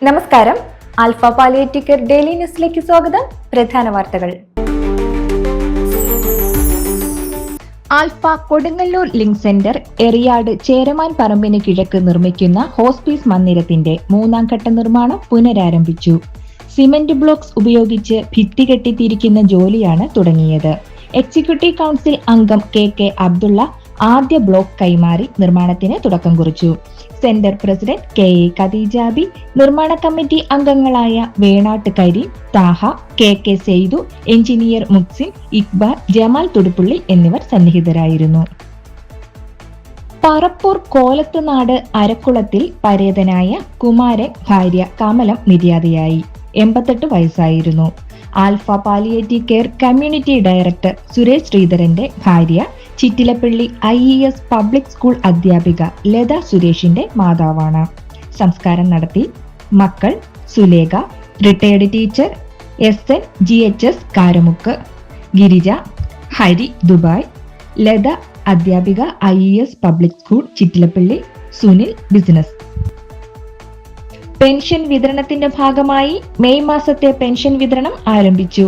നമസ്കാരം. Alpha palliative care daily ന്യൂസിലേക്ക് സ്വാഗതം. പ്രധാന വാർത്തകൾ. Alpha Kodungallur link centre Eriyad Cheraman പറമ്പിന് കിഴക്ക് നിർമ്മിക്കുന്ന ഹോസ്പീസ് മന്ദിരത്തിന്റെ 3ാം ഘട്ട നിർമ്മാണം പുനരാരംഭിച്ചു. സിമന്റ് ബ്ലോക്സ് ഉപയോഗിച്ച് ഭിത്തി കെട്ടിത്തിരിക്കുന്ന ജോലിയാണ് തുടങ്ങിയത്. എക്സിക്യൂട്ടീവ് കൗൺസിൽ അംഗം കെ അബ്ദുള്ള ആദ്യ ബ്ലോക്ക് കൈമാറി നിർമ്മാണത്തിന് തുടക്കം കുറിച്ചു. സെന്റർ പ്രസിഡന്റ് കെ ഖദീജാബി, നിർമ്മാണ കമ്മിറ്റി അംഗങ്ങളായ വേണാട്ട് കരീം, താഹ, കെ സെയ്തു, എഞ്ചിനീയർ മുക്സിൻ, ഇക്ബാൽ, ജമാൽ തുടുപ്പുള്ളി എന്നിവർ സന്നിഹിതരായിരുന്നു. പറപ്പൂർ കോലത്തുനാട് അരക്കുളത്തിൽ പരേതനായ കുമാരൻ ഭാര്യ കമലം നിര്യാതയായി. 88 വയസ്സായിരുന്നു. Alpha palliative care community director Suresh ശ്രീധരന്റെ ഭാര്യ ചിറ്റിലപ്പള്ളി IES പബ്ലിക് സ്കൂൾ അധ്യാപിക ലത സുരേഷിന്റെ മാതാവാണ്. സംസ്കാരം നടത്തി. മക്കൾ Sulekha, retired teacher, SN GHS Karamukku, Girija, Hari Dubai, Latha അധ്യാപിക IES public school Chittilappally, Sunil business. Pension വിതരണത്തിന്റെ ഭാഗമായി മെയ് മാസത്തെ പെൻഷൻ വിതരണം ആരംഭിച്ചു.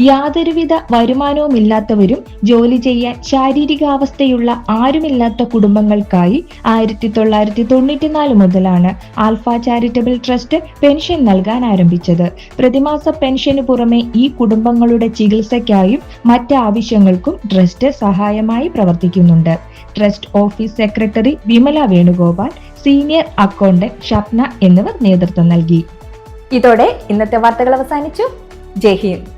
യാതൊരുവിധ വരുമാനവുമില്ലാത്തവരും ജോലി ചെയ്യാൻ ശാരീരികാവസ്ഥയുള്ള ആരുമില്ലാത്ത കുടുംബങ്ങൾക്കായി 1994 മുതലാണ് ആൽഫ ചാരിറ്റബിൾ ട്രസ്റ്റ് പെൻഷൻ നൽകാൻ ആരംഭിച്ചത്. പ്രതിമാസ പെൻഷന് പുറമെ ഈ കുടുംബങ്ങളുടെ ചികിത്സയ്ക്കായും മറ്റ് ആവശ്യങ്ങൾക്കും ട്രസ്റ്റ് സഹായമായി പ്രവർത്തിക്കുന്നുണ്ട്. Trust office secretary Vimala Venugopal, senior accountant Shapna എന്നിവർ നേതൃത്വം നൽകി. ഇതോടെ ഇന്നത്തെ വാർത്തകൾ അവസാനിച്ചു. ജയ് ഹിന്ദ്.